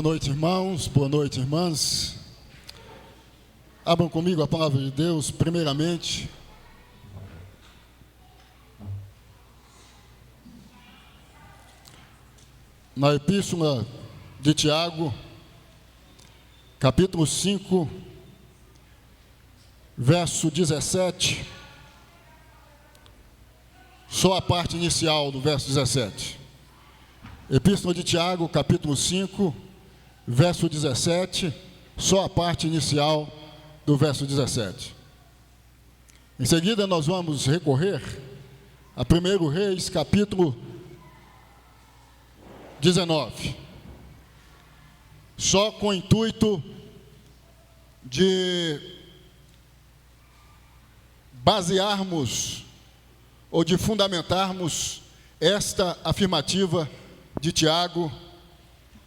Boa noite, irmãos. Boa noite, irmãs. Abram comigo a palavra de Deus, primeiramente. Na Epístola de Tiago, capítulo 5, verso 17. Só a parte inicial do verso 17. Epístola de Tiago, capítulo 5, verso 17, só a parte inicial do verso 17. Em seguida, nós vamos recorrer a 1 Reis, capítulo 19, só com o intuito de basearmos ou de fundamentarmos esta afirmativa de Tiago,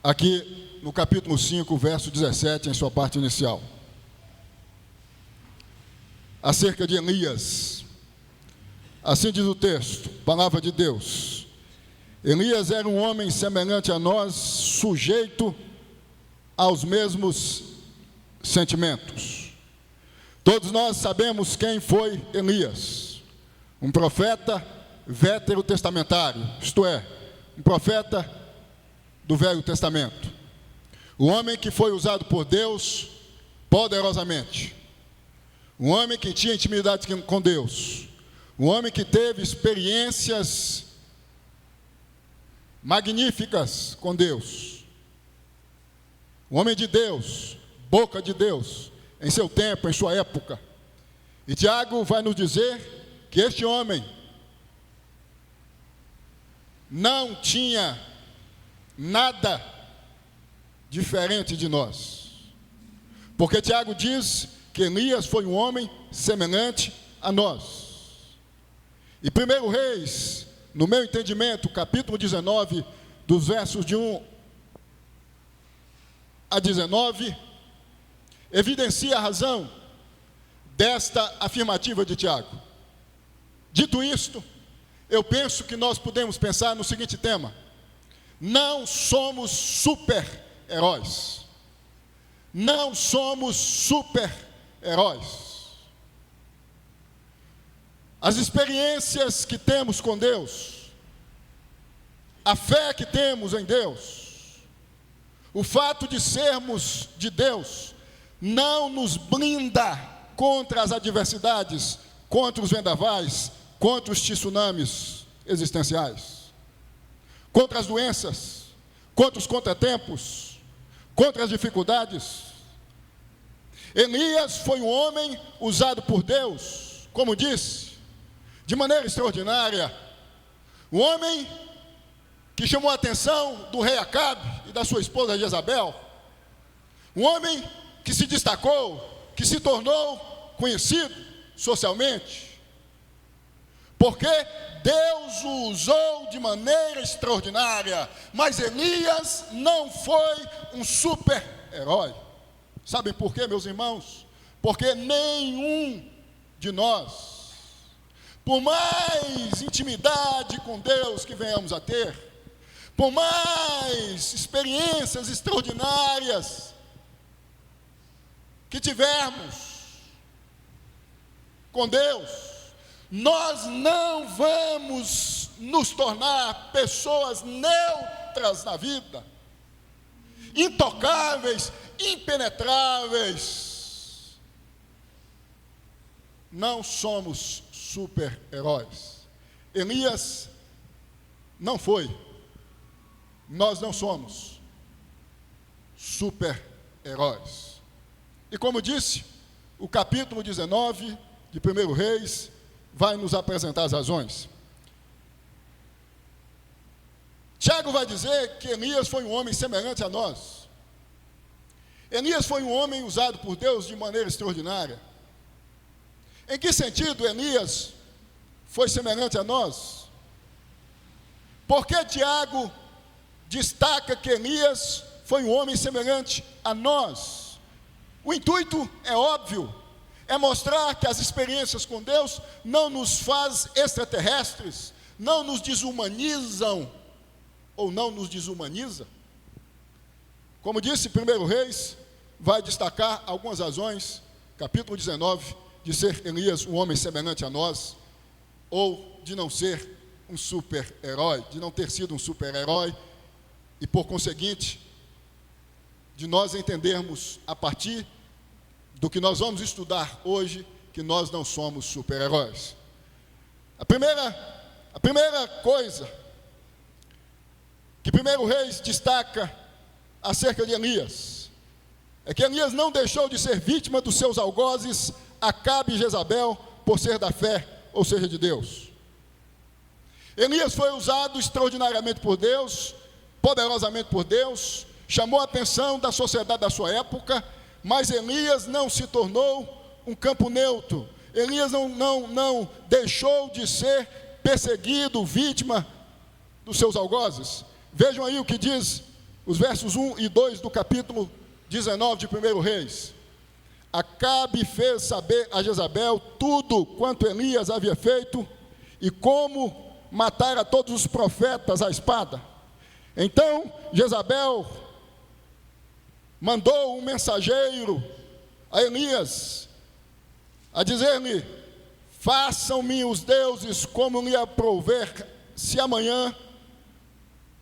aqui no capítulo 5, verso 17, em sua parte inicial. Acerca de Elias, assim diz o texto, palavra de Deus. Elias era um homem semelhante a nós, sujeito aos mesmos sentimentos. Todos nós sabemos quem foi Elias, um profeta veterotestamentário, isto é, um profeta do Velho Testamento. O homem que foi usado por Deus poderosamente. Um homem que tinha intimidade com Deus. Um homem que teve experiências magníficas com Deus. Um homem de Deus, boca de Deus, em seu tempo, em sua época. E Tiago vai nos dizer que este homem não tinha nada diferente de nós. Porque Tiago diz que Elias foi um homem semelhante a nós. E 1 Reis, no meu entendimento, capítulo 19, dos versos de 1 a 19, evidencia a razão desta afirmativa de Tiago. Dito isto, eu penso que nós podemos pensar no seguinte tema: não somos super-heróis. Não somos super-heróis. As experiências que temos com Deus, a fé que temos em Deus, o fato de sermos de Deus, não nos blinda contra as adversidades, contra os vendavais, contra os tsunamis existenciais, contra as doenças, contra os contratempos, contra as dificuldades. Elias foi um homem usado por Deus, como disse, de maneira extraordinária. Um homem que chamou a atenção do rei Acabe e da sua esposa Jezabel. Um homem que se destacou, que se tornou conhecido socialmente, porque Deus o usou de maneira extraordinária. Mas Elias não foi um super-herói. Sabem por quê, meus irmãos? Porque nenhum de nós, por mais intimidade com Deus que venhamos a ter, por mais experiências extraordinárias que tivermos com Deus, nós não vamos nos tornar pessoas neutras na vida, intocáveis, impenetráveis. Não somos super-heróis. Elias não foi. Nós não somos super-heróis. E como disse, o capítulo 19 de 1 Reis vai nos apresentar as razões. Tiago vai dizer que Elias foi um homem semelhante a nós. Elias foi um homem usado por Deus de maneira extraordinária. Em que sentido Elias foi semelhante a nós? Porque Tiago destaca que Elias foi um homem semelhante a nós. O intuito é óbvio, é mostrar que as experiências com Deus não nos faz extraterrestres, não nos desumanizam, ou não nos desumaniza. Como disse, 1 Reis vai destacar algumas razões, capítulo 19, de ser Elias um homem semelhante a nós, ou de não ser um super-herói, de não ter sido um super-herói, e por conseguinte, de nós entendermos a partir do que nós vamos estudar hoje, que nós não somos super-heróis. A primeira coisa que 1 Reis destaca acerca de Elias é que Elias não deixou de ser vítima dos seus algozes Acabe e Jezabel por ser da fé, ou seja, de Deus. Elias foi usado extraordinariamente por Deus, poderosamente por Deus, chamou a atenção da sociedade da sua época, mas Elias não se tornou um campo neutro. Elias não deixou de ser perseguido, vítima dos seus algozes. Vejam aí o que diz os versos 1 e 2 do capítulo 19 de 1 Reis. Acabe fez saber a Jezabel tudo quanto Elias havia feito e como matara todos os profetas à espada. Então Jezabel mandou um mensageiro a Elias a dizer-lhe: façam-me os deuses como lhe aprouver, se amanhã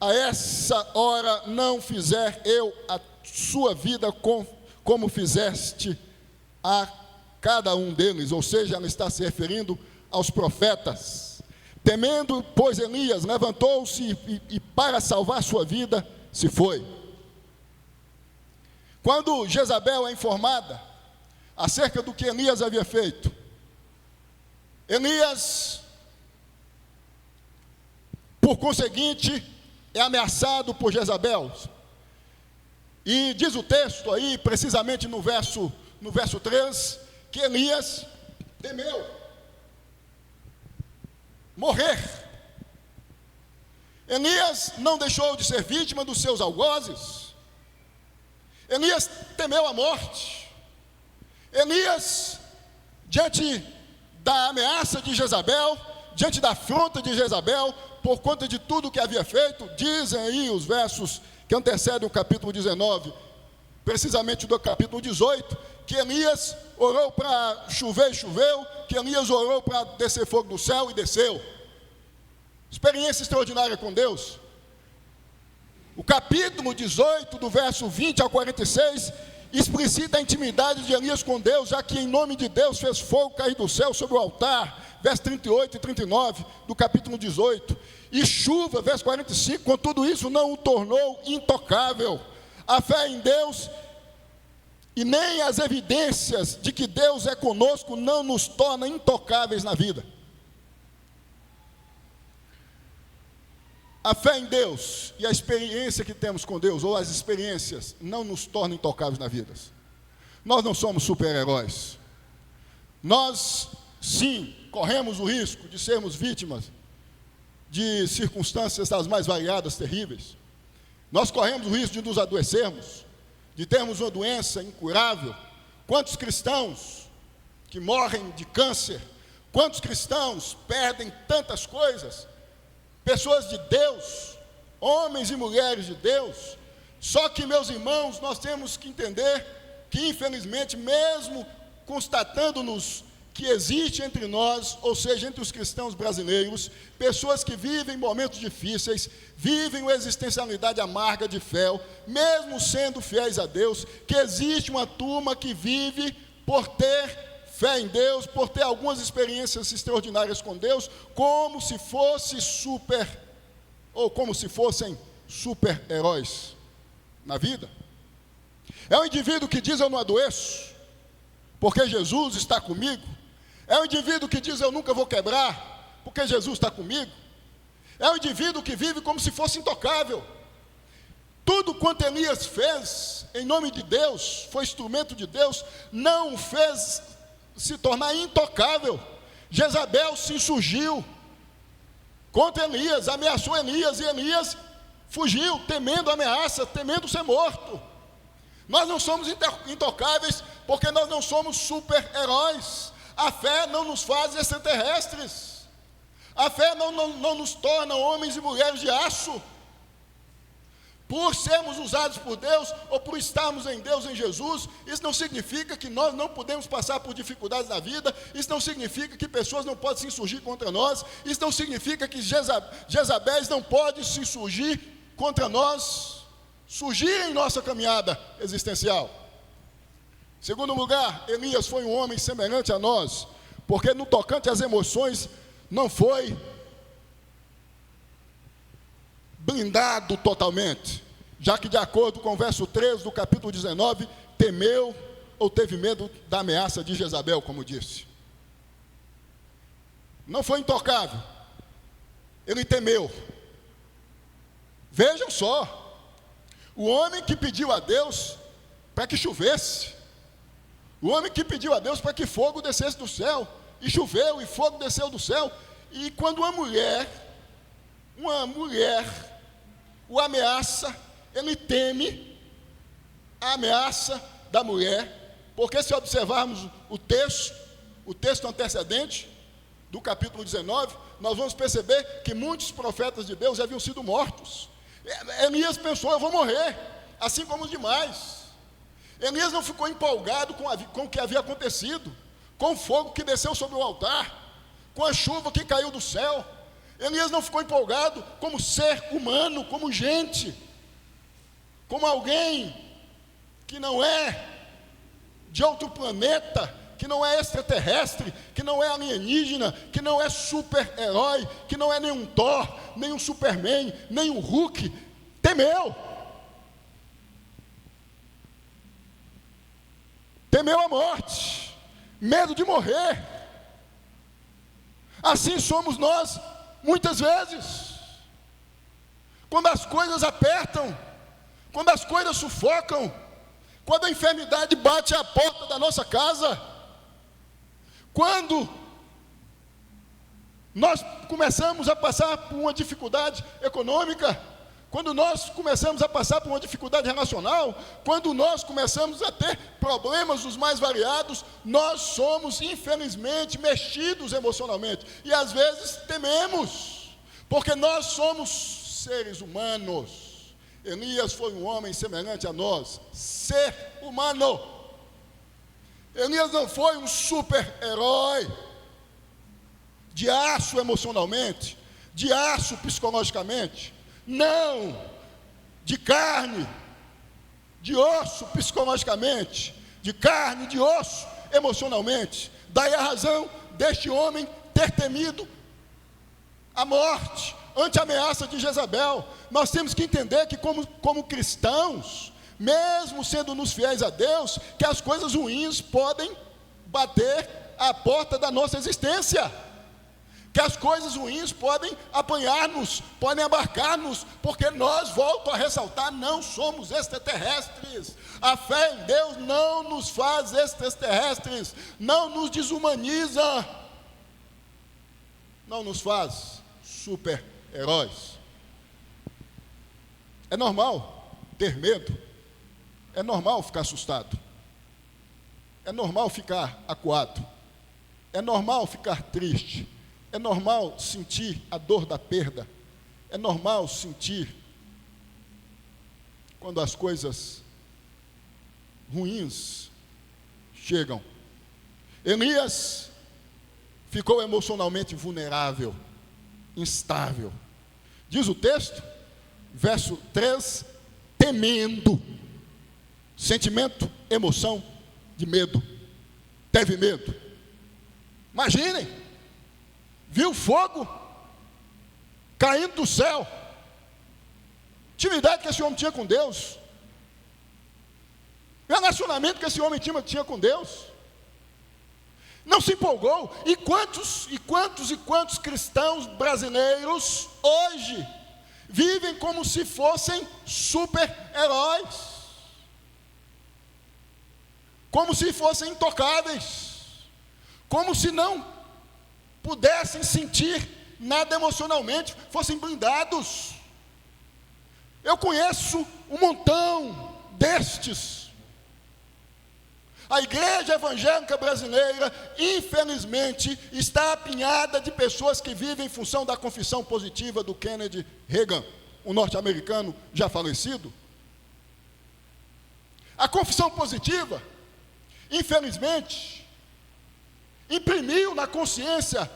a essa hora não fizer eu a sua vida como fizeste a cada um deles. Ou seja, ela está se referindo aos profetas. Temendo, pois, Elias levantou-se e para salvar sua vida se foi. Quando Jezabel é informada acerca do que Elias havia feito, Elias, por conseguinte, é ameaçado por Jezabel. E diz o texto aí, precisamente no verso 3, que Elias temeu morrer. Elias não deixou de ser vítima dos seus algozes. Elias temeu a morte. Elias, diante da ameaça de Jezabel, diante da afronta de Jezabel, por conta de tudo que havia feito, dizem aí os versos que antecedem o capítulo 19, precisamente do capítulo 18, que Elias orou para chover e choveu, que Elias orou para descer fogo do céu e desceu. Experiência extraordinária com Deus. O capítulo 18, do verso 20 ao 46, explicita a intimidade de Elias com Deus, já que em nome de Deus fez fogo cair do céu sobre o altar, verso 38 e 39 do capítulo 18, e chuva, verso 45, com tudo isso não o tornou intocável. A fé em Deus e nem as evidências de que Deus é conosco não nos torna intocáveis na vida. A fé em Deus e a experiência que temos com Deus, ou as experiências, não nos tornam intocáveis na vida. Nós não somos super-heróis. Nós, sim, corremos o risco de sermos vítimas de circunstâncias das mais variadas, terríveis. Nós corremos o risco de nos adoecermos, de termos uma doença incurável. Quantos cristãos que morrem de câncer, quantos cristãos perdem tantas coisas, pessoas de Deus, homens e mulheres de Deus. Só que, meus irmãos, nós temos que entender que, infelizmente, mesmo constatando-nos que existe entre nós, ou seja, entre os cristãos brasileiros, pessoas que vivem momentos difíceis, vivem uma existencialidade amarga de fé, mesmo sendo fiéis a Deus, que existe uma turma que vive por ter fé em Deus, por ter algumas experiências extraordinárias com Deus, como se fossem super-heróis na vida. É um indivíduo que diz: eu não adoeço, porque Jesus está comigo. É um indivíduo que diz: eu nunca vou quebrar, porque Jesus está comigo. É um indivíduo que vive como se fosse intocável. Tudo quanto Elias fez em nome de Deus, foi instrumento de Deus, não fez se tornar intocável. Jezabel se insurgiu contra Elias, ameaçou Elias, e Elias fugiu, temendo a ameaça, temendo ser morto. Nós não somos intocáveis, porque nós não somos super-heróis. A fé não nos faz extraterrestres. A fé não nos torna homens e mulheres de aço. por sermos usados por Deus, ou por estarmos em Deus, em Jesus, isso não significa que nós não podemos passar por dificuldades na vida, isso não significa que pessoas não podem se insurgir contra nós, isso não significa que Jezabéis não podem se insurgir contra nós, surgir em nossa caminhada existencial. Em segundo lugar, Elias foi um homem semelhante a nós, porque no tocante às emoções, não foi blindado totalmente, já que de acordo com o verso 13 do capítulo 19, temeu ou teve medo da ameaça de Jezabel, como disse. Não foi intocável, ele temeu. Vejam só, o homem que pediu a Deus para que chovesse, o homem que pediu a Deus para que fogo descesse do céu, e choveu, e fogo desceu do céu, e quando uma mulher o ameaça, ele teme a ameaça da mulher, porque se observarmos o texto antecedente do capítulo 19, nós vamos perceber que muitos profetas de Deus já haviam sido mortos. Elias pensou, eu vou morrer, assim como os demais. Elias não ficou empolgado com o que havia acontecido, com o fogo que desceu sobre o altar, com a chuva que caiu do céu. Elias não ficou empolgado como ser humano, como gente, como alguém que não é de outro planeta, que não é extraterrestre, que não é alienígena, que não é super-herói, que não é nenhum Thor, nem um Superman, nem um Hulk. Temeu a morte, medo de morrer. Assim somos nós muitas vezes, quando as coisas apertam, quando as coisas sufocam, quando a enfermidade bate à porta da nossa casa, quando nós começamos a passar por uma dificuldade econômica, quando nós começamos a passar por uma dificuldade relacional, quando nós começamos a ter problemas dos mais variados, nós somos, infelizmente, mexidos emocionalmente. E às vezes tememos, porque nós somos seres humanos. Elias foi um homem semelhante a nós, ser humano. Elias não foi um super-herói, de aço emocionalmente, de aço psicologicamente. Não, de carne, de osso psicologicamente, de carne, de osso emocionalmente. Daí a razão deste homem ter temido a morte ante a ameaça de Jezabel. Nós temos que entender que como cristãos, mesmo sendo nos fiéis a Deus, que as coisas ruins podem bater à porta da nossa existência, que as coisas ruins podem apanhar-nos, podem abarcar-nos, porque nós, volto a ressaltar, não somos extraterrestres. A fé em Deus não nos faz extraterrestres, não nos desumaniza, não nos faz super-heróis. É normal ter medo, é normal ficar assustado, é normal ficar acuado, é normal ficar triste, é normal sentir a dor da perda, é normal sentir quando as coisas ruins chegam. Elias ficou emocionalmente vulnerável, instável. Diz o texto, verso 3, temendo. Sentimento, emoção de medo. Teve medo. Imaginem, viu fogo caindo do céu. Intimidade que esse homem tinha com Deus. Relacionamento que esse homem tinha com Deus. Não se empolgou. E quantos cristãos brasileiros hoje vivem como se fossem super-heróis, como se fossem intocáveis, como se não pudessem sentir nada emocionalmente, fossem blindados. Eu conheço um montão destes. A igreja evangélica brasileira, infelizmente, está apinhada de pessoas que vivem em função da confissão positiva do Kennedy Reagan. um norte-americano já falecido. A confissão positiva, infelizmente, imprimiu na consciência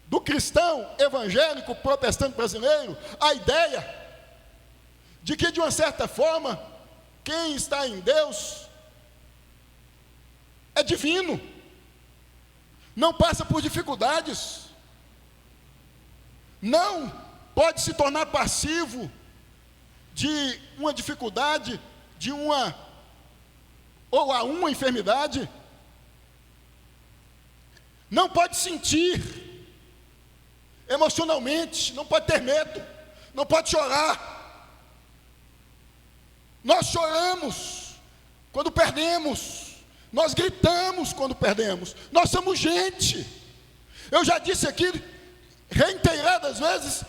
do cristão evangélico protestante brasileiro a ideia de que, de uma certa forma, quem está em Deus é divino, não passa por dificuldades, não pode se tornar passivo de uma dificuldade, de uma ou a uma enfermidade, não pode sentir emocionalmente, não pode ter medo, não pode chorar. Nós choramos quando perdemos, nós gritamos quando perdemos, nós somos gente. Eu já disse aqui reiteradas vezes,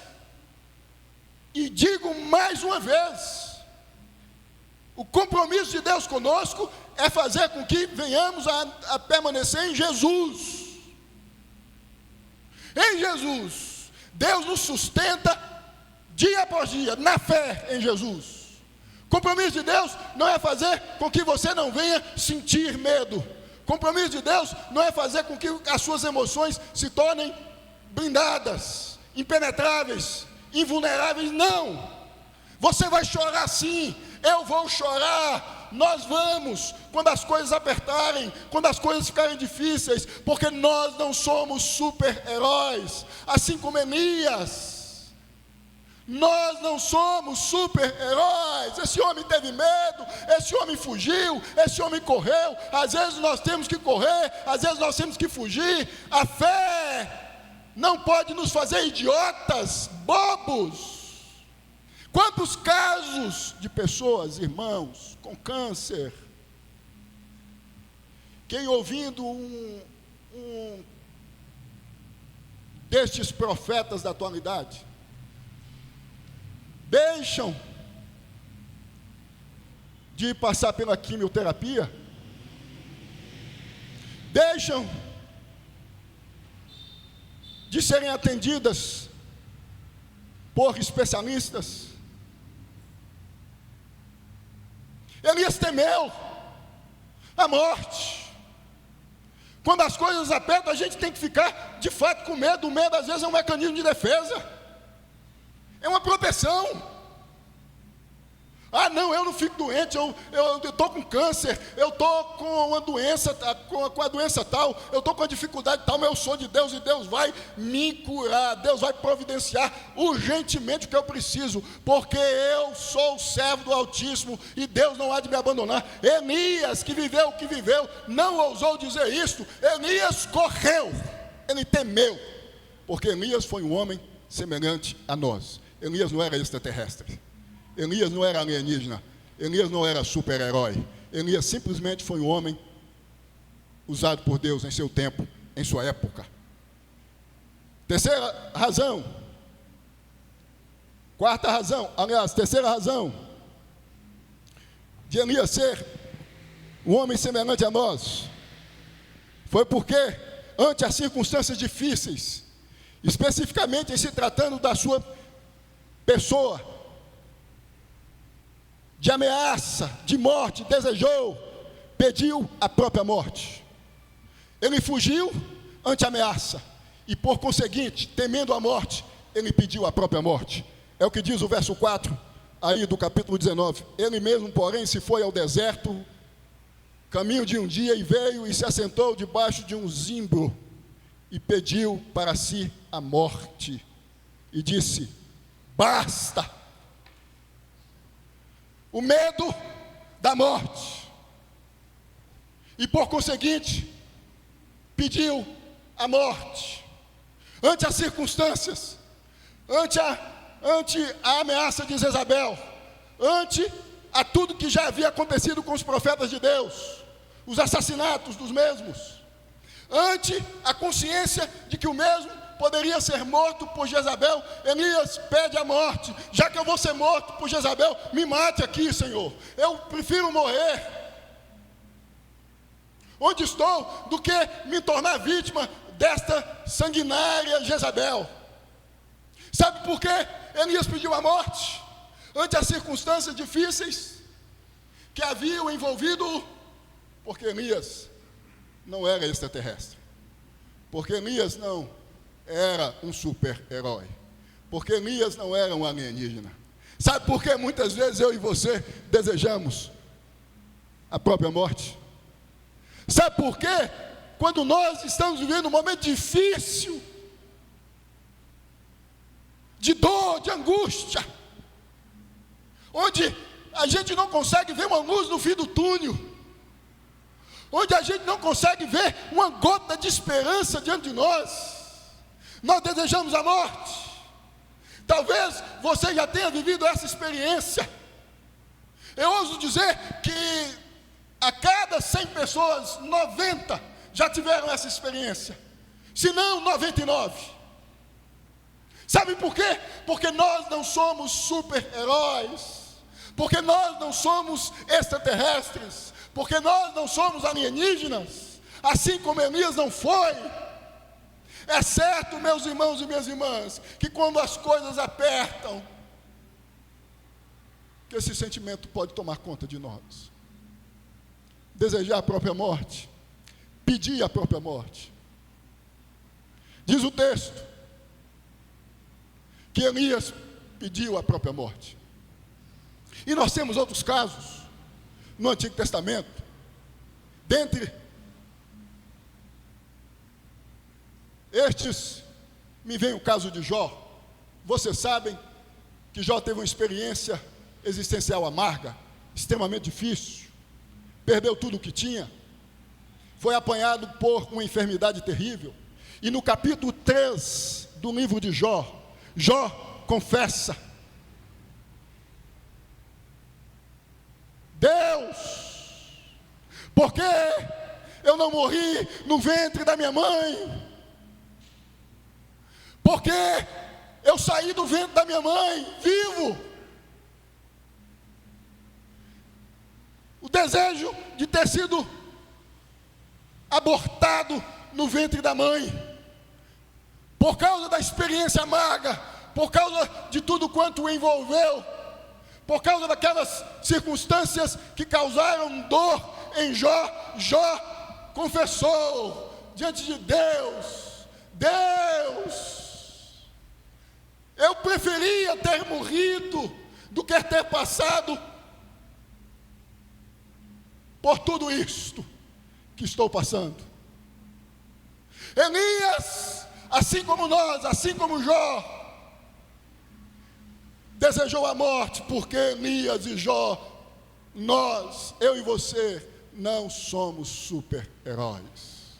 e digo mais uma vez, o compromisso de Deus conosco é fazer com que venhamos a permanecer em Jesus. Em Jesus, Deus nos sustenta dia após dia, na fé em Jesus. Compromisso de Deus não é fazer com que você não venha sentir medo. Compromisso de Deus não é fazer com que as suas emoções se tornem blindadas, impenetráveis, invulneráveis. Não. Você vai chorar sim, eu vou chorar, nós vamos, quando as coisas apertarem, quando as coisas ficarem difíceis, porque nós não somos super-heróis, assim como Elias. Nós não somos super-heróis. Esse homem teve medo, esse homem fugiu, esse homem correu. Às vezes nós temos que correr, às vezes nós temos que fugir. A fé não pode nos fazer idiotas, bobos. Quantos casos de pessoas, irmãos, com câncer, quem ouvindo um destes profetas da atualidade, deixam de passar pela quimioterapia, deixam de serem atendidas por especialistas. Elias temeu a morte. Quando as coisas apertam, a gente tem que ficar de fato com medo. O medo às vezes é um mecanismo de defesa, é uma proteção. Ah, não, eu não fico doente, eu estou com câncer, eu estou com uma doença, com a doença tal, eu estou com a dificuldade tal, mas eu sou de Deus e Deus vai me curar, Deus vai providenciar urgentemente o que eu preciso, porque eu sou o servo do Altíssimo e Deus não há de me abandonar. Elias, que viveu o que viveu, não ousou dizer isto. Elias correu, ele temeu, porque Elias foi um homem semelhante a nós. Elias não era extraterrestre, Elias não era alienígena, Elias não era super-herói. Elias simplesmente foi um homem usado por Deus em seu tempo, em sua época. Terceira razão, terceira razão de Elias ser um homem semelhante a nós, foi porque, ante as circunstâncias difíceis, especificamente em se tratando da sua pessoa, de ameaça, de morte, desejou, pediu a própria morte. Ele fugiu ante a ameaça e, por conseguinte, temendo a morte, ele pediu a própria morte. É o que diz o verso 4 aí do capítulo 19. Ele mesmo, porém, se foi ao deserto, caminho de um dia, e veio e se assentou debaixo de um zimbro e pediu para si a morte e disse: basta. O medo da morte, e por conseguinte pediu a morte. Ante as circunstâncias, ante a ameaça de Jezabel, ante a tudo que já havia acontecido com os profetas de Deus, os assassinatos dos mesmos, ante a consciência de que o mesmo poderia ser morto por Jezabel, Elias pede a morte. Já que eu vou ser morto por Jezabel, me mate aqui, Senhor. Eu prefiro morrer onde estou do que me tornar vítima desta sanguinária Jezabel. Sabe por que Elias pediu a morte? Ante as circunstâncias difíceis que haviam envolvido, porque Elias não era extraterrestre, porque Elias não era um super-herói, porque Elias não era um alienígena. Sabe por que muitas vezes eu e você desejamos a própria morte? Sabe por quê? Quando nós estamos vivendo um momento difícil, de dor, de angústia, onde a gente não consegue ver uma luz no fim do túnel, onde a gente não consegue ver uma gota de esperança diante de nós desejamos a morte. Talvez você já tenha vivido essa experiência. Eu ouso dizer que a cada 100 pessoas, 90 já tiveram essa experiência, se não 99. Sabe por quê? Porque nós não somos super-heróis, porque nós não somos extraterrestres, porque nós não somos alienígenas, assim como Elias não foi. É certo, meus irmãos e minhas irmãs, que quando as coisas apertam, que esse sentimento pode tomar conta de nós. Desejar a própria morte, pedir a própria morte. Diz o texto que Elias pediu a própria morte. E nós temos outros casos no Antigo Testamento. Dentre estes, me vem o caso de Jó. Vocês sabem que Jó teve uma experiência existencial amarga, extremamente difícil. Perdeu tudo o que tinha. Foi apanhado por uma enfermidade terrível. E no capítulo 3 do livro de Jó, Jó confessa: Deus, por que eu não morri no ventre da minha mãe? Por que eu saí do ventre da minha mãe vivo? O desejo de ter sido abortado no ventre da mãe, por causa da experiência amarga, por causa de tudo quanto o envolveu, por causa daquelas circunstâncias que causaram dor em Jó, Jó confessou diante de Deus: Deus, eu preferia ter morrido do que ter passado por tudo isto que estou passando. Elias, assim como nós, assim como Jó, desejou a morte, porque Elias e Jó, nós, eu e você, não somos super-heróis.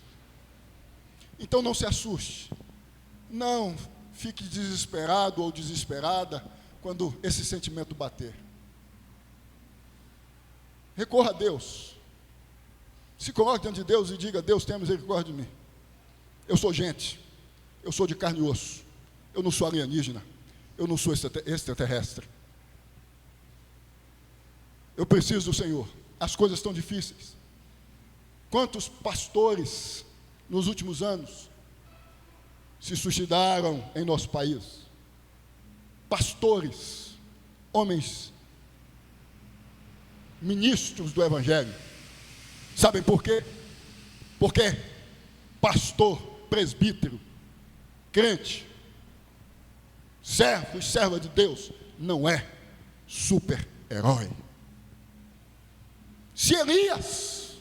Então não se assuste, não fique desesperado ou desesperada quando esse sentimento bater. Recorra a Deus, se coloque diante de Deus e diga: Deus, tenha misericórdia de mim. Eu sou gente, eu sou de carne e osso, eu não sou alienígena, eu não sou extraterrestre. Eu preciso do Senhor, as coisas estão difíceis. Quantos pastores nos últimos anos se suicidaram em nosso país? Pastores, homens, ministros do Evangelho. Sabem por quê? Porque pastor, presbítero, crente, servo e serva de Deus não é super-herói. Se Elias,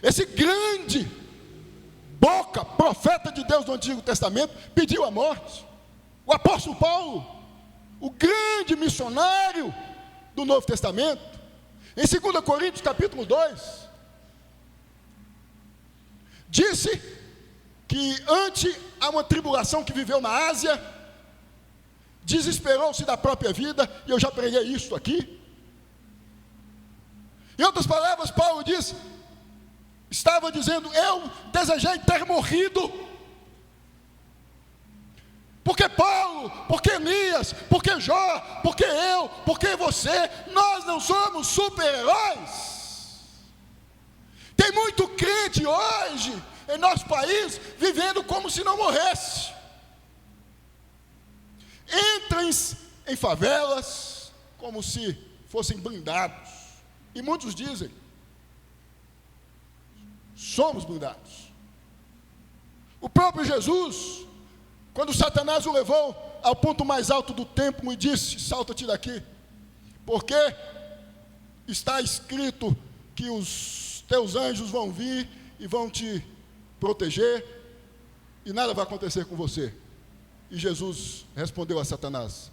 esse grande boca, profeta de Deus do Antigo Testamento, pediu a morte, o apóstolo Paulo, o grande missionário do Novo Testamento, em 2 Coríntios capítulo 2, disse que ante a uma tribulação que viveu na Ásia, desesperou-se da própria vida, e eu já preguei isso aqui. Em outras palavras, Paulo estava dizendo: eu desejei ter morrido, porque Paulo, porque Elias, porque Jó, porque eu, porque você, nós não somos super-heróis. Tem muito crente hoje em nosso país vivendo como se não morresse. entram em favelas como se fossem blindados. E muitos dizem, somos blindados. O próprio Jesus, quando Satanás o levou ao ponto mais alto do templo e disse, salta-te daqui, porque está escrito que os teus anjos vão vir e vão te proteger, e nada vai acontecer com você. E Jesus respondeu a Satanás,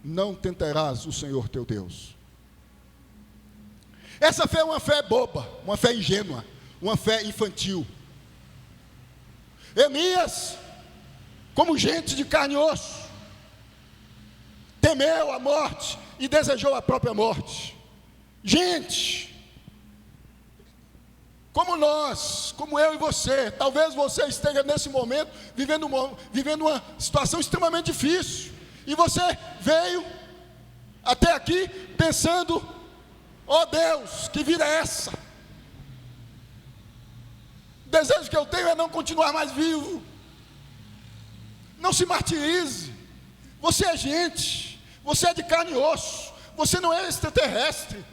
não tentarás o Senhor teu Deus. Essa fé é uma fé boba, uma fé ingênua, uma fé infantil. Elias, como gente de carne e osso, temeu a morte e desejou a própria morte. Gente, como nós, como eu e você, talvez você esteja nesse momento vivendo uma situação extremamente difícil, e você veio até aqui pensando, ó Deus, que vida é essa? O desejo que eu tenho é não continuar mais vivo. Não se martirize, você é gente, você é de carne e osso, você não é extraterrestre.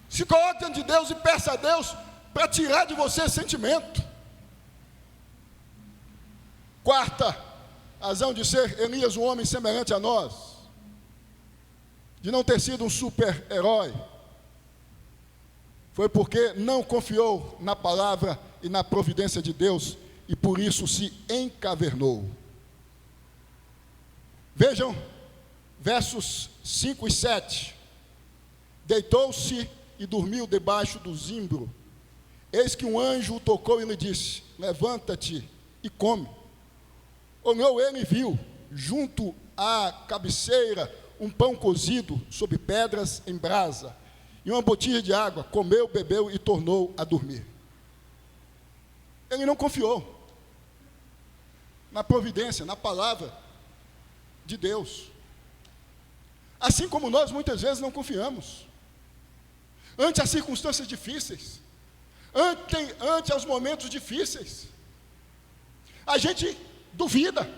Se coloque diante de Deus e peça a Deus para tirar de você esse sentimento. Quarta razão de ser Elias um homem semelhante a nós, de não ter sido um super-herói, foi porque não confiou na palavra e na providência de Deus, e por isso se encavernou. Vejam, versos 5 e 7. Deitou-se e dormiu debaixo do zimbro. Eis que um anjo o tocou e lhe disse, levanta-te e come. Olhou ele e viu, junto à cabeceira, um pão cozido sobre pedras em brasa, e uma botija de água. Comeu, bebeu e tornou a dormir. Ele não confiou na providência, na palavra de Deus. Assim como nós muitas vezes não confiamos ante as circunstâncias difíceis, ante aos momentos difíceis, a gente duvida,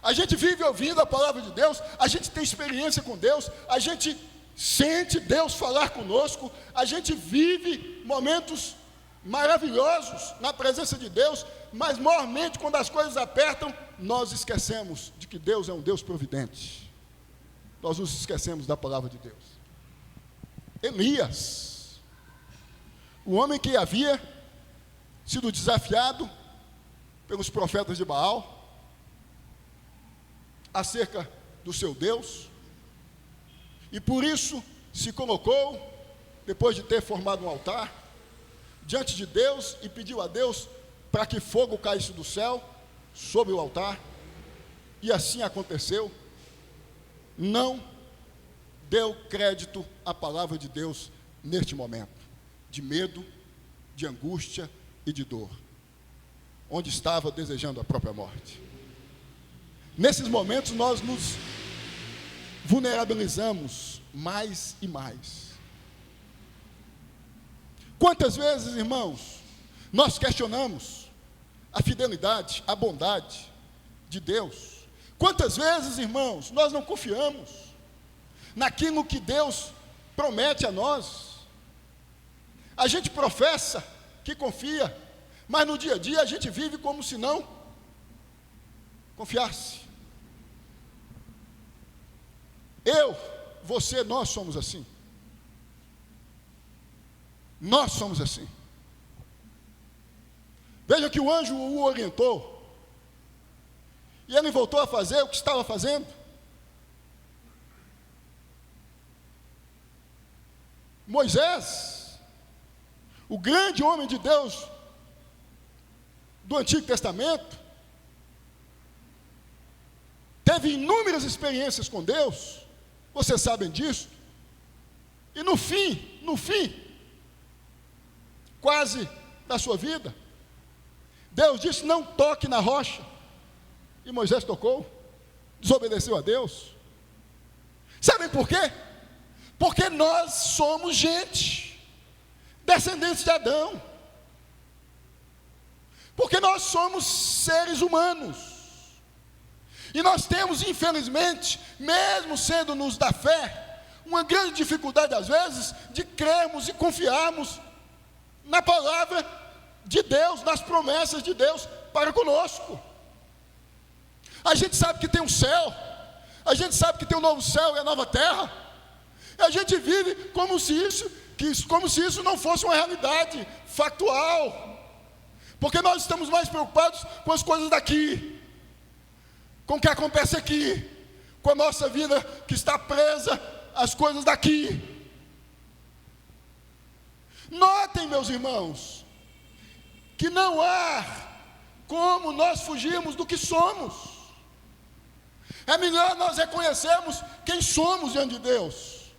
a gente vive ouvindo a palavra de Deus, a gente tem experiência com Deus, a gente sente Deus falar conosco, a gente vive momentos maravilhosos na presença de Deus, mas mormente quando as coisas apertam, nós esquecemos de que Deus é um Deus providente, nós nos esquecemos da palavra de Deus. Elias, o homem que havia sido desafiado pelos profetas de Baal acerca do seu Deus, e por isso se colocou, depois de ter formado um altar, diante de Deus e pediu a Deus para que fogo caísse do céu sobre o altar, e assim aconteceu. Não deu crédito à palavra de Deus neste momento de medo, de angústia e de dor, onde estava desejando a própria morte. Nesses momentos nós nos vulnerabilizamos mais e mais. Quantas vezes, irmãos, nós questionamos a fidelidade, a bondade de Deus? Quantas vezes, irmãos, nós não confiamos naquilo que Deus promete a nós? A gente professa que confia, mas no dia a dia a gente vive como se não confiasse. Eu, você, nós somos assim. Nós somos assim. Veja que o anjo o orientou, e ele voltou a fazer o que estava fazendo. Moisés, o grande homem de Deus do Antigo Testamento, teve inúmeras experiências com Deus, vocês sabem disso, e no fim, quase da sua vida, Deus disse, não toque na rocha, e Moisés tocou, desobedeceu a Deus. Sabem por quê? Porque nós somos gente, descendentes de Adão, porque nós somos seres humanos, E nós temos, infelizmente, mesmo sendo nos da fé, uma grande dificuldade às vezes de crermos e confiarmos na palavra de Deus, nas promessas de Deus para conosco. A gente sabe que tem um céu, a gente sabe que tem um novo céu e a nova terra, e a gente vive como se isso não fosse uma realidade factual, porque nós estamos mais preocupados com as coisas daqui, com o que acontece aqui, com a nossa vida que está presa às coisas daqui. Notem, meus irmãos, que não há como nós fugirmos do que somos. É melhor nós reconhecermos quem somos diante de Deus.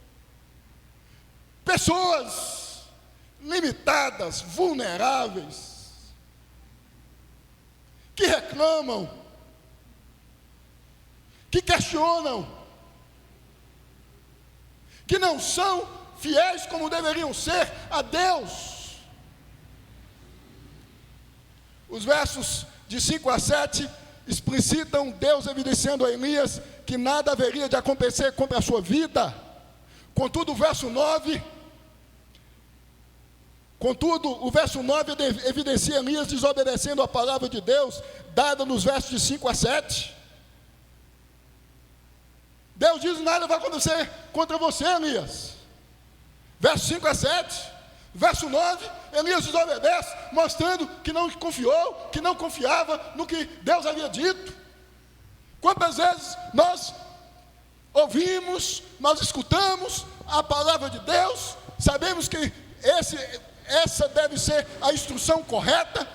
Pessoas limitadas, vulneráveis, que reclamam, que questionam, que não são fiéis como deveriam ser a Deus. Os versos de 5 a 7 explicitam Deus evidenciando a Elias que nada haveria de acontecer contra a sua vida. Contudo, o verso 9 evidencia Elias desobedecendo a palavra de Deus, dada nos versos de 5 a 7. Deus diz: nada vai acontecer contra você, Elias. Verso 5 a 7. Verso 9, Elias desobedece, mostrando que não confiou, que não confiava no que Deus havia dito. Quantas vezes nós ouvimos, nós escutamos a palavra de Deus, sabemos que essa deve ser a instrução correta,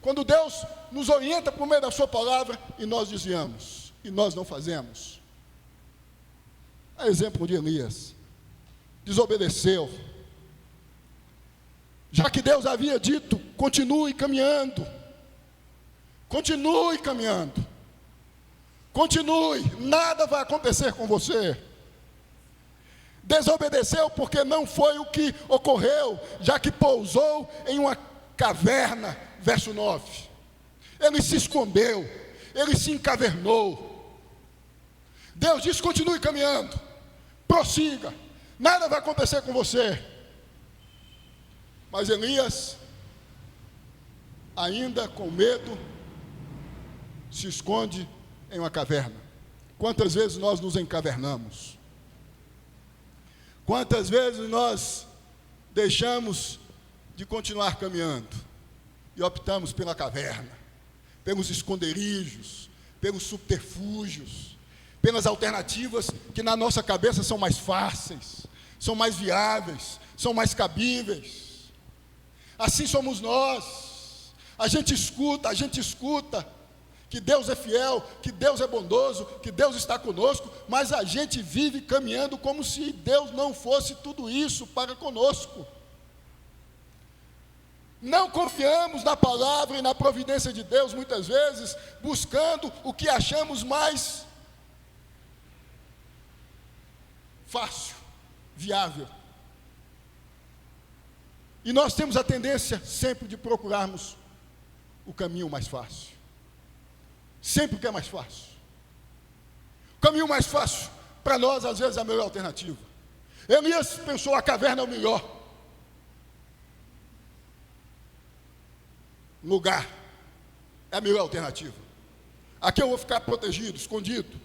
quando Deus nos orienta por meio da sua palavra, e nós desviamos, e nós não fazemos. É exemplo de Elias, desobedeceu, já que Deus havia dito: continue caminhando, continue caminhando, continue, nada vai acontecer com você. Desobedeceu porque não foi o que ocorreu, já que pousou em uma caverna, verso 9, ele se escondeu, ele se encavernou. Deus diz: continue caminhando, prossiga, nada vai acontecer com você. Mas Elias, ainda com medo, se esconde em uma caverna. Quantas vezes nós nos encavernamos? Quantas vezes nós deixamos de continuar caminhando e optamos pela caverna, pelos esconderijos, pelos subterfúgios, pelas alternativas que na nossa cabeça são mais fáceis, são mais viáveis, são mais cabíveis. Assim somos nós. A gente escuta que Deus é fiel, que Deus é bondoso, que Deus está conosco, mas a gente vive caminhando como se Deus não fosse tudo isso para conosco. Não confiamos na palavra e na providência de Deus, muitas vezes, buscando o que achamos mais fácil, viável. E nós temos a tendência sempre de procurarmos o caminho mais fácil. Sempre o que é mais fácil. O caminho mais fácil, para nós, às vezes, é a melhor alternativa. Elias pensou: a caverna é o melhor lugar, é a melhor alternativa. Aqui eu vou ficar protegido, escondido.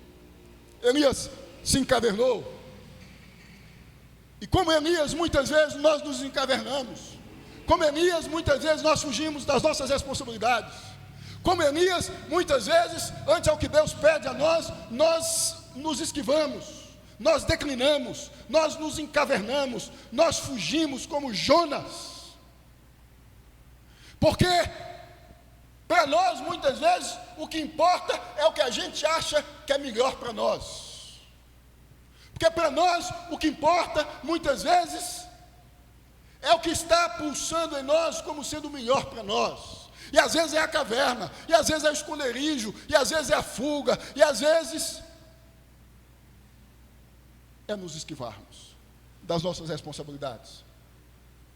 Elias se encavernou. E como Elias, muitas vezes nós nos encavernamos. Como Elias, muitas vezes nós fugimos das nossas responsabilidades. Como Elias, muitas vezes, ante ao que Deus pede a nós, nós nos esquivamos, nós declinamos, nós nos encavernamos, nós fugimos como Jonas. Porque para nós, muitas vezes, o que importa é o que a gente acha que é melhor para nós. Porque para nós, o que importa, muitas vezes, é o que está pulsando em nós como sendo o melhor para nós. E às vezes é a caverna, e às vezes é o esconderijo, e às vezes é a fuga, e às vezes é nos esquivarmos das nossas responsabilidades,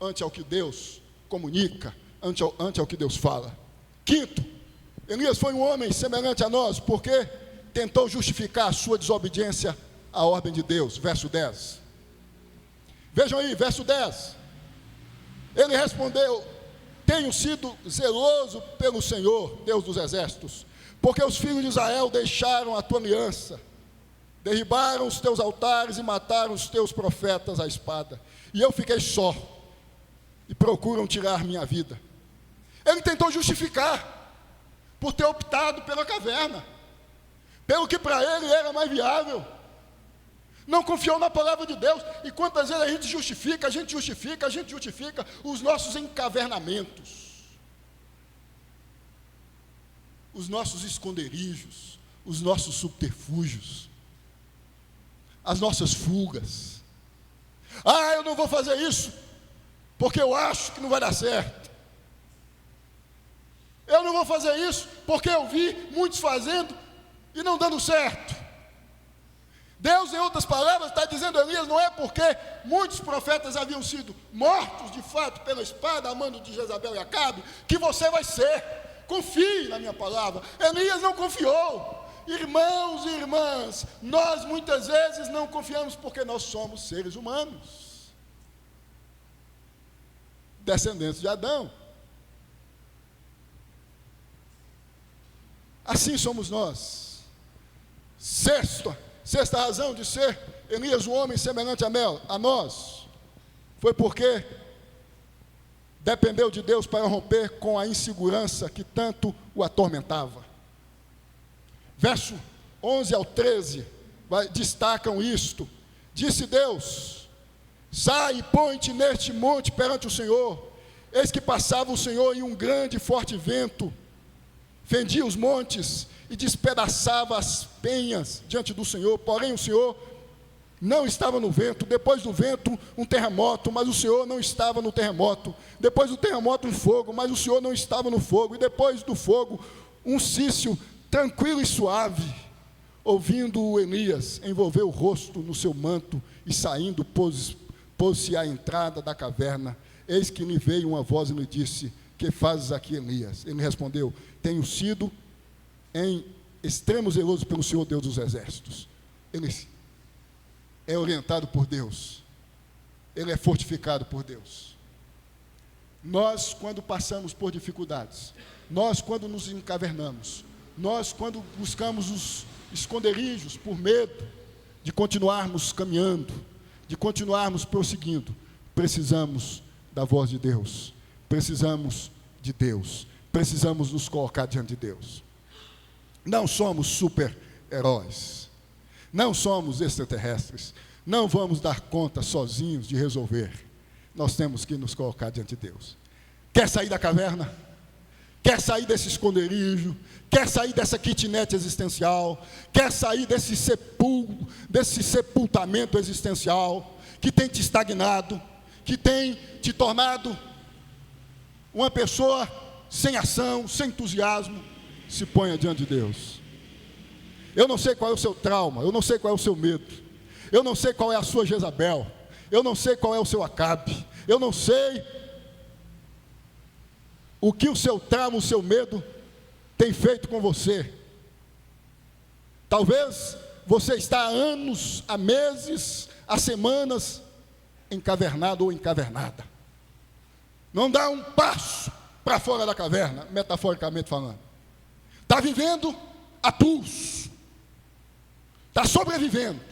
ante ao que Deus comunica, ante ao que Deus fala. Quinto, Elias foi um homem semelhante a nós, porque tentou justificar a sua desobediência à ordem de Deus. Verso 10. Vejam aí, verso 10. Ele respondeu: tenho sido zeloso pelo Senhor, Deus dos exércitos, porque os filhos de Israel deixaram a tua aliança, derribaram os teus altares e mataram os teus profetas à espada. E eu fiquei só, e procuram tirar minha vida. Ele tentou justificar, por ter optado pela caverna, pelo que para ele era mais viável. Não confiou na palavra de Deus. E quantas vezes a gente justifica os nossos encavernamentos, os nossos esconderijos, os nossos subterfúgios, as nossas fugas. Eu não vou fazer isso, porque eu acho que não vai dar certo. Eu não vou fazer isso, porque eu vi muitos fazendo e não dando certo. Deus, em outras palavras, está dizendo a Elias: não é porque muitos profetas haviam sido mortos de fato pela espada a mando de Jezabel e Acabe, que você vai ser. Confie na minha palavra. Elias não confiou. Irmãos e irmãs, nós muitas vezes não confiamos porque nós somos seres humanos, descendentes de Adão. Assim somos nós. Sexta razão de ser Elias um homem semelhante a nós, foi porque dependeu de Deus para romper com a insegurança que tanto o atormentava. Verso 11 ao 13 destacam isto. Disse Deus: sai e põe-te neste monte perante o Senhor. Eis que passava o Senhor em um grande e forte vento, fendia os montes e despedaçava as penhas diante do Senhor. Porém o Senhor não estava no vento. Depois do vento um terremoto, mas o Senhor não estava no terremoto. Depois do terremoto um fogo, mas o Senhor não estava no fogo. E depois do fogo um cício tranquilo e suave. Ouvindo Elias, envolveu o rosto no seu manto e saindo pôs-se à entrada da caverna. Eis que lhe veio uma voz e lhe disse: que fazes aqui, Elias? Ele respondeu: tenho sido em extremo zeloso pelo Senhor Deus dos exércitos. Ele é orientado por Deus, ele é fortificado por Deus. Nós, quando passamos por dificuldades, nós, quando nos encavernamos, nós, quando buscamos os esconderijos por medo de continuarmos caminhando, de continuarmos prosseguindo, precisamos da voz de Deus, precisamos de Deus, precisamos nos colocar diante de Deus. Não somos super-heróis, não somos extraterrestres, não vamos dar conta sozinhos de resolver. Nós temos que nos colocar diante de Deus. Quer sair da caverna? Quer sair desse esconderijo? Quer sair dessa kitnet existencial? Quer sair desse sepultamento existencial que tem te estagnado, que tem te tornado uma pessoa sem ação, sem entusiasmo? Se ponha diante de Deus. Eu não sei qual é o seu trauma, eu não sei qual é o seu medo, eu não sei qual é a sua Jezabel, eu não sei qual é o seu Acabe, eu não sei o que o seu trauma, o seu medo tem feito com você. Talvez você está há anos, há meses, há semanas encavernado ou encavernada. Não dá um passo para fora da caverna, metaforicamente falando. Está vivendo a pulso, está sobrevivendo.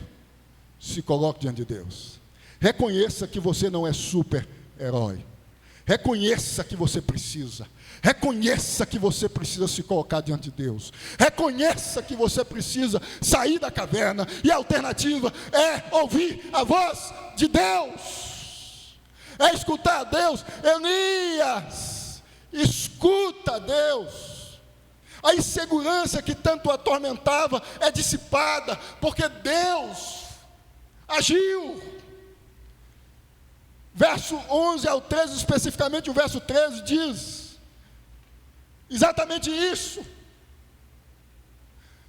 Se coloque diante de Deus. Reconheça que você não é super-herói. Reconheça que você precisa. Reconheça que você precisa se colocar diante de Deus. Reconheça que você precisa sair da caverna. E a alternativa é ouvir a voz de Deus. É escutar a Deus. Elias, escuta a Deus. A insegurança que tanto atormentava é dissipada, porque Deus agiu. Verso 11 ao 13, especificamente o verso 13, diz exatamente isso.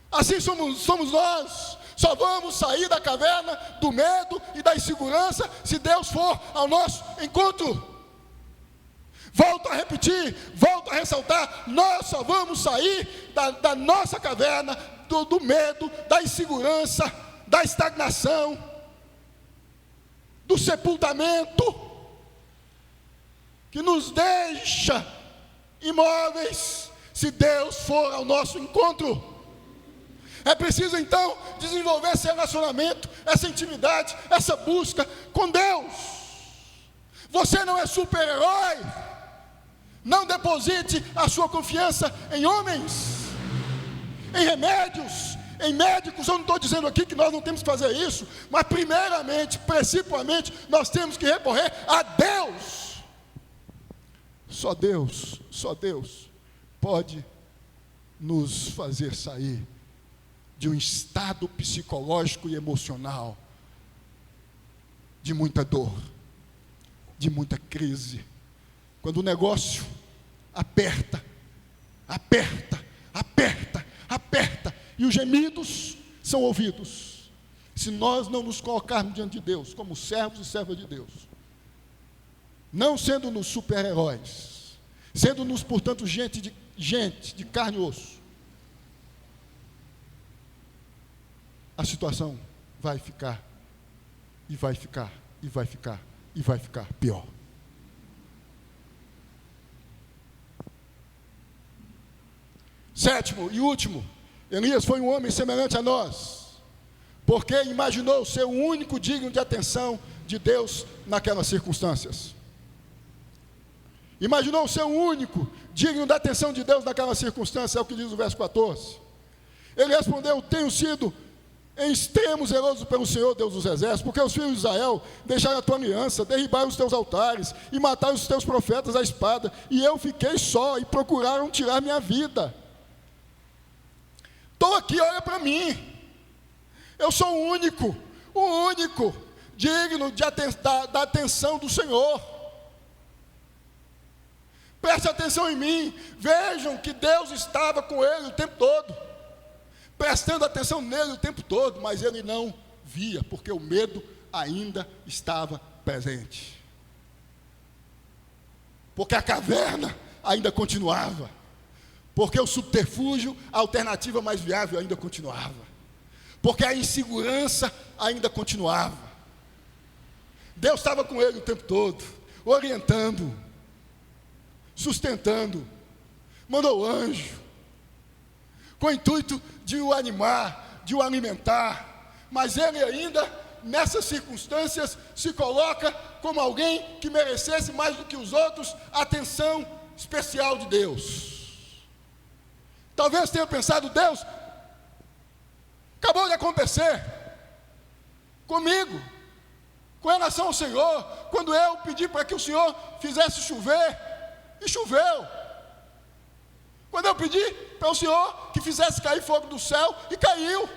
Assim somos nós. Só vamos sair da caverna do medo e da insegurança se Deus for ao nosso encontro. Volto a repetir, volto a ressaltar, nós só vamos sair da nossa caverna, do medo, da insegurança, da estagnação, do sepultamento, que nos deixa imóveis, se Deus for ao nosso encontro. É preciso então desenvolver esse relacionamento, essa intimidade, essa busca com Deus. Você não é super-herói. Não deposite a sua confiança em homens, em remédios, em médicos. Eu não estou dizendo aqui que nós não temos que fazer isso, mas primeiramente, principalmente, nós temos que recorrer a Deus. Só Deus pode nos fazer sair de um estado psicológico e emocional, de muita dor, de muita crise. Quando o negócio aperta, e os gemidos são ouvidos, se nós não nos colocarmos diante de Deus, como servos e servas de Deus, não sendo-nos super-heróis, sendo-nos, portanto, gente de carne e osso, a situação vai ficar pior. Sétimo e último, Elias foi um homem semelhante a nós, porque imaginou ser o único digno de atenção de Deus naquelas circunstâncias. Imaginou ser o único digno da atenção de Deus naquela circunstância, é o que diz o verso 14. Ele respondeu: tenho sido em extremo zeloso pelo Senhor, Deus dos exércitos, porque os filhos de Israel deixaram a tua aliança, derribaram os teus altares e mataram os teus profetas à espada, e eu fiquei só, e procuraram tirar minha vida. Estou aqui, olha para mim, eu sou o único digno da atenção do Senhor. Preste atenção em mim, vejam que Deus estava com ele o tempo todo, prestando atenção nele o tempo todo, mas ele não via, porque o medo ainda estava presente, porque a caverna ainda continuava, porque o subterfúgio, a alternativa mais viável ainda continuava, porque a insegurança ainda continuava. Deus estava com ele o tempo todo, orientando, sustentando, mandou anjo, com o intuito de o animar, de o alimentar, mas ele ainda, nessas circunstâncias, se coloca como alguém que merecesse mais do que os outros atenção especial de Deus. Talvez tenha pensado: Deus, acabou de acontecer comigo, com relação ao Senhor, quando eu pedi para que o Senhor fizesse chover, e choveu. Quando eu pedi para o Senhor que fizesse cair fogo do céu, e caiu.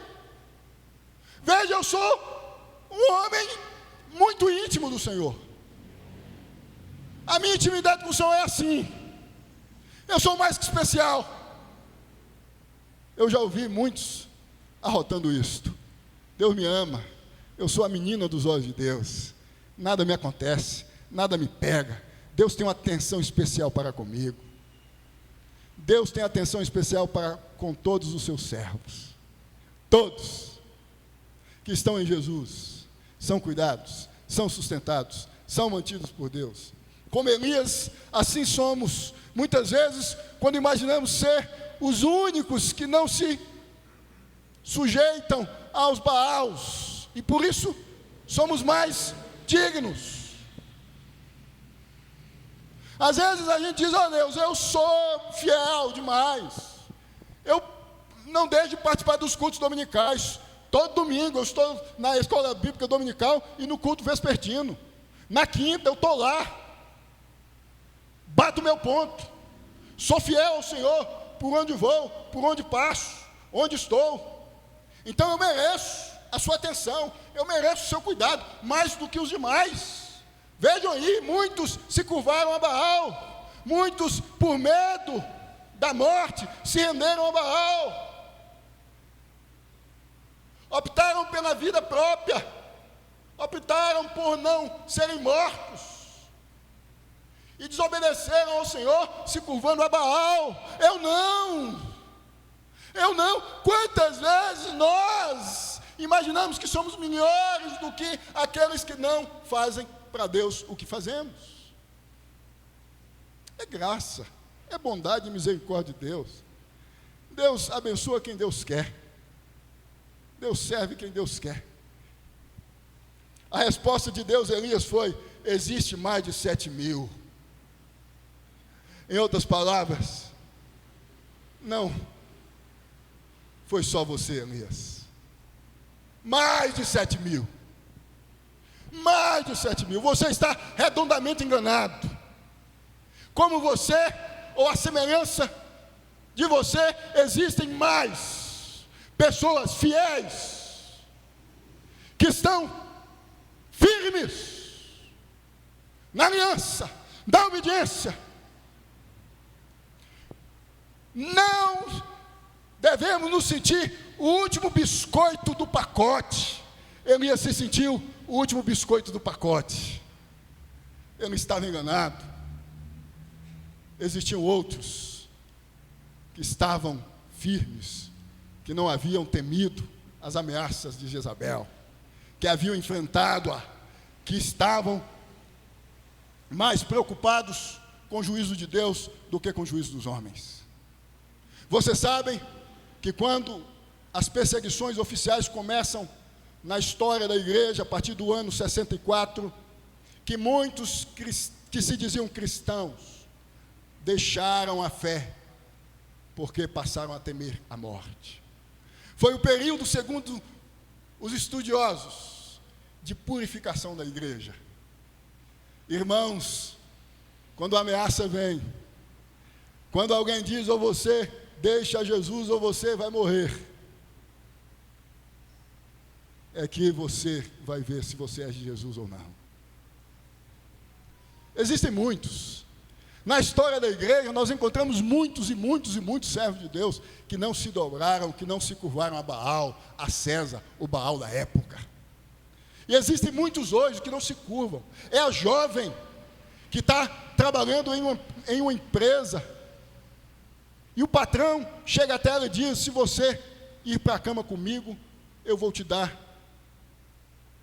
Veja, eu sou um homem muito íntimo do Senhor. A minha intimidade com o Senhor é assim. Eu sou mais que especial. Eu já ouvi muitos arrotando isto: Deus me ama, eu sou a menina dos olhos de Deus, nada me acontece, nada me pega, Deus tem uma atenção especial para comigo. Deus tem atenção especial para com todos os seus servos. Todos que estão em Jesus são cuidados, são sustentados, são mantidos por Deus. Como Elias, assim somos, muitas vezes, quando imaginamos ser os únicos que não se sujeitam aos Baals, e por isso somos mais dignos. Às vezes a gente diz: oh Deus, eu sou fiel demais, eu não deixo de participar dos cultos dominicais. Todo domingo eu estou na escola bíblica dominical e no culto vespertino. Na quinta eu estou lá, bato o meu ponto, sou fiel ao Senhor por onde vou, por onde passo, onde estou. Então eu mereço a sua atenção, eu mereço o seu cuidado, mais do que os demais. Vejam aí, muitos se curvaram a Baal, muitos, por medo da morte, se renderam a Baal, optaram pela vida própria, optaram por não serem mortos, e desobedeceram ao Senhor, se curvando a Baal. Eu não. Eu não. Quantas vezes nós imaginamos que somos melhores do que aqueles que não fazem para Deus o que fazemos? É graça, é bondade e misericórdia de Deus. Deus abençoa quem Deus quer. Deus serve quem Deus quer. A resposta de Deus a Elias foi: existe mais de 7.000. Em outras palavras, não foi só você, Elias. Mais de 7.000. Mais de 7.000. Você está redondamente enganado. Como você, ou a semelhança de você, existem mais pessoas fiéis, que estão firmes na aliança, da obediência. Não devemos nos sentir o último biscoito do pacote. Elias se sentiu o último biscoito do pacote. Eu não estava enganado. Existiam outros que estavam firmes, que não haviam temido as ameaças de Jezabel, que haviam enfrentado-a, que estavam mais preocupados com o juízo de Deus do que com o juízo dos homens. Vocês sabem que quando as perseguições oficiais começam na história da igreja, a partir do ano 64, que muitos que se diziam cristãos deixaram a fé, porque passaram a temer a morte. Foi o período, segundo os estudiosos, de purificação da igreja. Irmãos, quando a ameaça vem, quando alguém diz: ou você deixa Jesus ou você vai morrer, é que você vai ver se você é de Jesus ou não. Existem muitos. Na história da igreja, nós encontramos muitos e muitos e muitos servos de Deus que não se dobraram, que não se curvaram a Baal, a César, o Baal da época. E existem muitos hoje que não se curvam. É a jovem que está trabalhando em uma empresa, e o patrão chega até ela e diz: se você ir para a cama comigo, eu vou te dar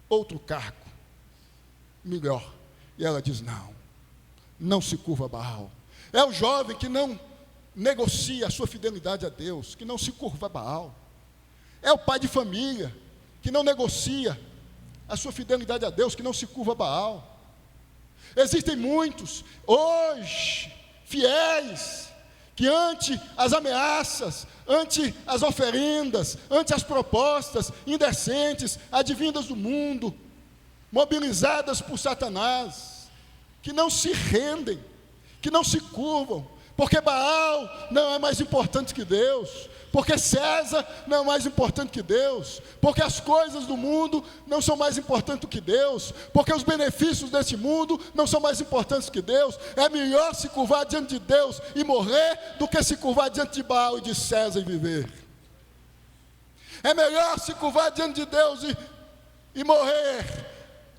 outro cargo melhor. E ela diz: não se curva a Baal. É o jovem que não negocia a sua fidelidade a Deus, que não se curva a Baal. É o pai de família que não negocia a sua fidelidade a Deus, que não se curva a Baal. Existem muitos hoje fiéis que ante as ameaças, ante as oferendas, ante as propostas indecentes, advindas do mundo, mobilizadas por Satanás, que não se rendem, que não se curvam, porque Baal não é mais importante que Deus, porque César não é mais importante que Deus, porque as coisas do mundo não são mais importantes do que Deus, porque os benefícios desse mundo não são mais importantes que Deus. É melhor se curvar diante de Deus e morrer do que se curvar diante de Baal e de César e viver. É melhor se curvar diante de Deus e morrer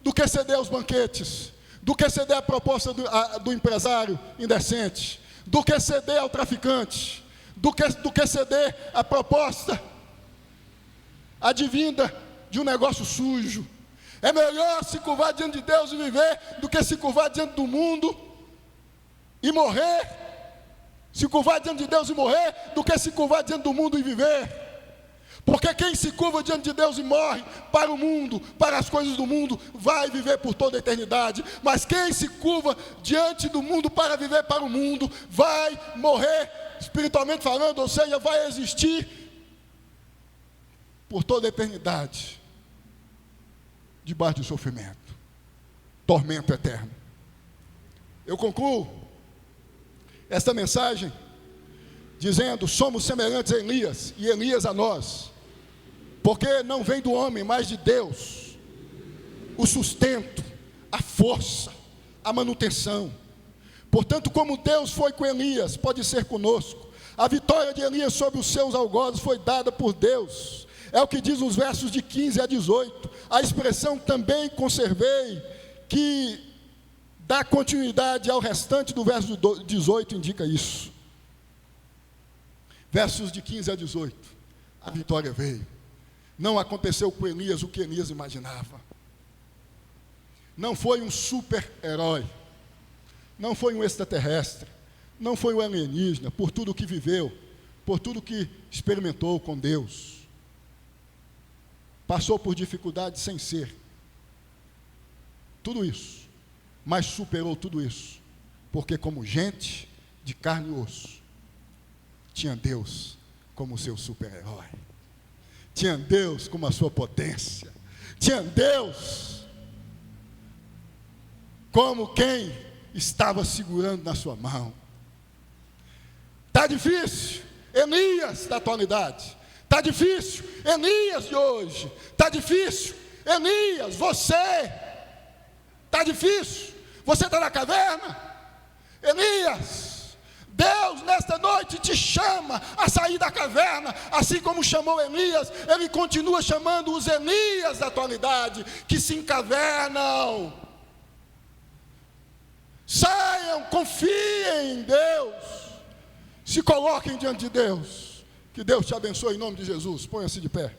do que ceder aos banquetes, do que ceder à proposta do empresário indecente, do que ceder ao traficante, do que ceder à proposta advinda de um negócio sujo. É melhor se curvar diante de Deus e viver, do que se curvar diante do mundo e morrer. Se curvar diante de Deus e morrer, do que se curvar diante do mundo e viver. Porque quem se curva diante de Deus e morre para o mundo, para as coisas do mundo, vai viver por toda a eternidade. Mas quem se curva diante do mundo para viver para o mundo, vai morrer, espiritualmente falando, ou seja, vai existir por toda a eternidade, debaixo de sofrimento, tormento eterno. Eu concluo esta mensagem dizendo: somos semelhantes a Elias, e Elias a nós, porque não vem do homem, mas de Deus, o sustento, a força, a manutenção. Portanto, como Deus foi com Elias, pode ser conosco. A vitória de Elias sobre os seus algozes foi dada por Deus. É o que diz os versos de 15 a 18. A expressão também conservei, que dá continuidade ao restante do verso 18, indica isso. versos de 15 a 18, a vitória veio. Não aconteceu com Elias o que Elias imaginava. Não foi um super-herói, não foi um extraterrestre, não foi um alienígena, por tudo que viveu, por tudo que experimentou com Deus. Passou por dificuldades sem ser. Tudo isso, mas superou tudo isso, porque como gente de carne e osso, tinha Deus como seu super-herói, tinha Deus como a sua potência, tinha Deus como quem estava segurando na sua mão. Está difícil, Elias da atualidade, está difícil, Elias de hoje, está difícil, Elias, você, está difícil, você está na caverna, Elias, Deus nesta noite te chama a sair da caverna, assim como chamou Elias, Ele continua chamando os Elias da atualidade, que se encavernam. Saiam, confiem em Deus, se coloquem diante de Deus. Que Deus te abençoe em nome de Jesus. Ponha-se de pé.